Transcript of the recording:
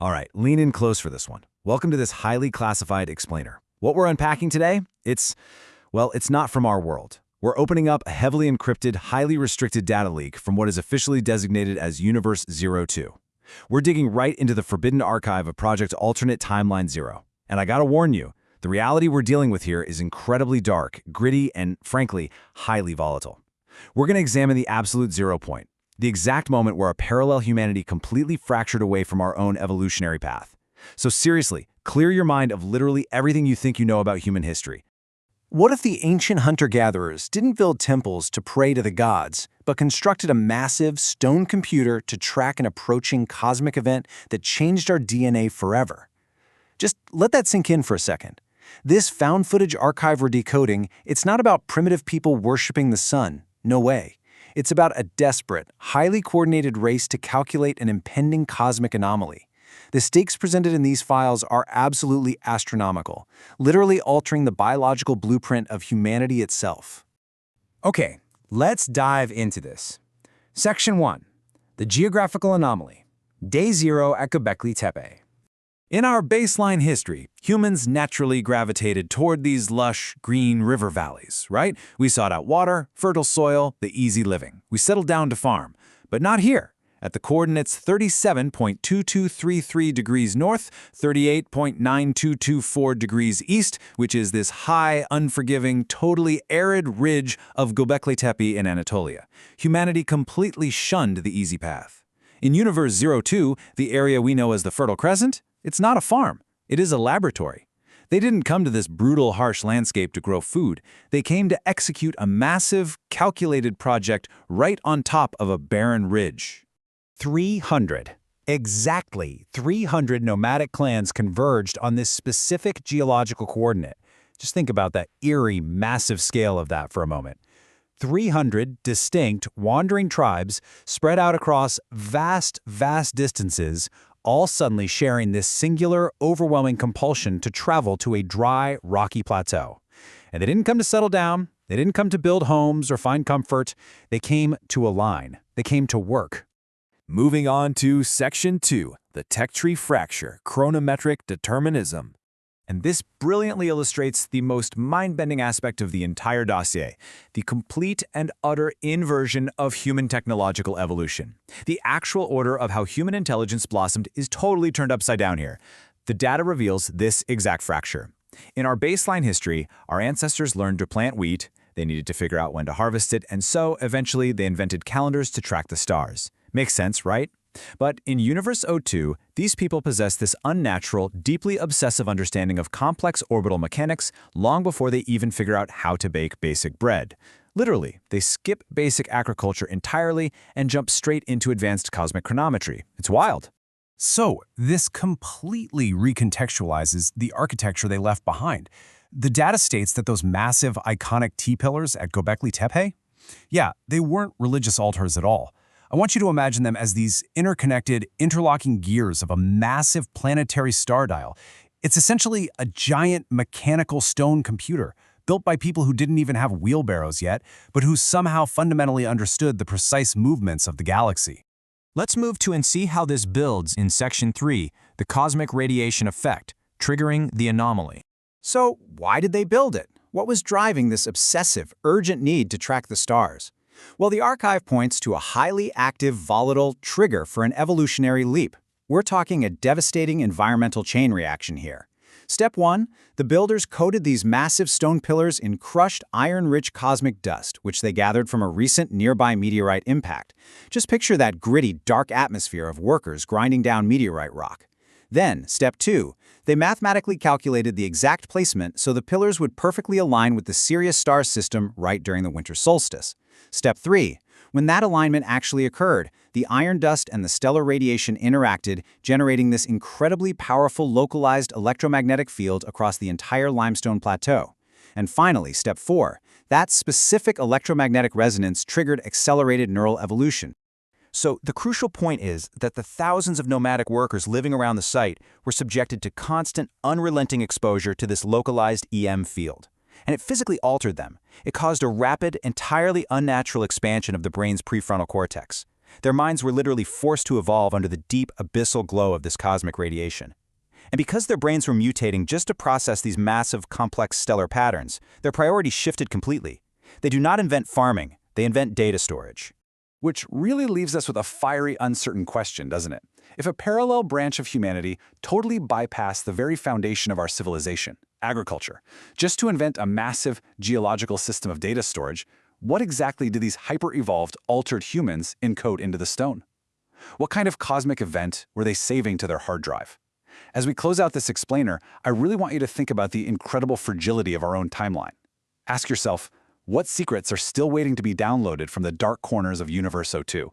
All right, lean in close for this one. Welcome to this highly classified explainer. What we're unpacking today, it's not from our world. We're opening up a heavily encrypted, highly restricted data leak from what is officially designated as Universe 02. We're digging right into the forbidden archive of Project Alternate Timeline 0. And I gotta warn you, the reality we're dealing with here is incredibly dark, gritty, and, frankly, highly volatile. We're gonna examine the absolute zero point, the exact moment where a parallel humanity completely fractured away from our own evolutionary path. So seriously, clear your mind of literally everything you think you know about human history. What if the ancient hunter-gatherers didn't build temples to pray to the gods, but constructed a massive stone computer to track an approaching cosmic event that changed our DNA forever? Just let that sink in for a second. This found footage archive we're decoding, it's not about primitive people worshiping the sun. No way. It's about a desperate, highly coordinated race to calculate an impending cosmic anomaly. The stakes presented in these files are absolutely astronomical, literally altering the biological blueprint of humanity itself. Okay, let's dive into this. Section 1. The Geographical Anomaly. Day 0 at Göbeklitepe. In our baseline history, humans naturally gravitated toward these lush, green river valleys, right? We sought out water, fertile soil, the easy living. We settled down to farm. But not here. At the coordinates 37.2233 degrees north, 38.9224 degrees east, which is this high, unforgiving, totally arid ridge of Göbeklitepe in Anatolia. Humanity completely shunned the easy path. In Universe 02, the area we know as the Fertile Crescent, it's not a farm. It is a laboratory. They didn't come to this brutal, harsh landscape to grow food. They came to execute a massive, calculated project right on top of a barren ridge. 300. Exactly 300 nomadic clans converged on this specific geological coordinate. Just think about that eerie, massive scale of that for a moment. 300 distinct, wandering tribes spread out across vast distances, all suddenly sharing this singular, overwhelming compulsion to travel to a dry, rocky plateau. And they didn't come to settle down. They didn't come to build homes or find comfort. They came to align. They came to work. Moving on to Section 2, the tech tree fracture, chronometric determinism. And this brilliantly illustrates the most mind-bending aspect of the entire dossier, the complete and utter inversion of human technological evolution. The actual order of how human intelligence blossomed is totally turned upside down here. The data reveals this exact fracture. In our baseline history, our ancestors learned to plant wheat, they needed to figure out when to harvest it, and so, eventually, they invented calendars to track the stars. Makes sense, right? But in Universe 02, these people possess this unnatural, deeply obsessive understanding of complex orbital mechanics long before they even figure out how to bake basic bread. Literally, they skip basic agriculture entirely and jump straight into advanced cosmic chronometry. It's wild. So, this completely recontextualizes the architecture they left behind. The data states that those massive, iconic T-pillars at Göbeklitepe, yeah, they weren't religious altars at all. I want you to imagine them as these interconnected, interlocking gears of a massive planetary star dial. It's essentially a giant mechanical stone computer, built by people who didn't even have wheelbarrows yet, but who somehow fundamentally understood the precise movements of the galaxy. Let's move to and see how this builds in Section 3, the cosmic radiation effect, triggering the anomaly. So, why did they build it? What was driving this obsessive, urgent need to track the stars? Well, the archive points to a highly active, volatile trigger for an evolutionary leap. We're talking a devastating environmental chain reaction here. Step 1, the builders coated these massive stone pillars in crushed iron-rich cosmic dust, which they gathered from a recent nearby meteorite impact. Just picture that gritty, dark atmosphere of workers grinding down meteorite rock. Then, step 2, they mathematically calculated the exact placement so the pillars would perfectly align with the Sirius star system right during the winter solstice. Step 3, when that alignment actually occurred, the iron dust and the stellar radiation interacted, generating this incredibly powerful localized electromagnetic field across the entire limestone plateau. And finally, step 4, that specific electromagnetic resonance triggered accelerated neural evolution. So the crucial point is that the thousands of nomadic workers living around the site were subjected to constant, unrelenting exposure to this localized EM field. And it physically altered them. It caused a rapid, entirely unnatural expansion of the brain's prefrontal cortex. Their minds were literally forced to evolve under the deep, abyssal glow of this cosmic radiation. And because their brains were mutating just to process these massive, complex stellar patterns, their priorities shifted completely. They do not invent farming, they invent data storage. Which really leaves us with a fiery, uncertain question, doesn't it? If a parallel branch of humanity totally bypassed the very foundation of our civilization, agriculture, just to invent a massive geological system of data storage, what exactly did these hyper-evolved, altered humans encode into the stone? What kind of cosmic event were they saving to their hard drive? As we close out this explainer, I really want you to think about the incredible fragility of our own timeline. Ask yourself, what secrets are still waiting to be downloaded from the dark corners of Universe 02?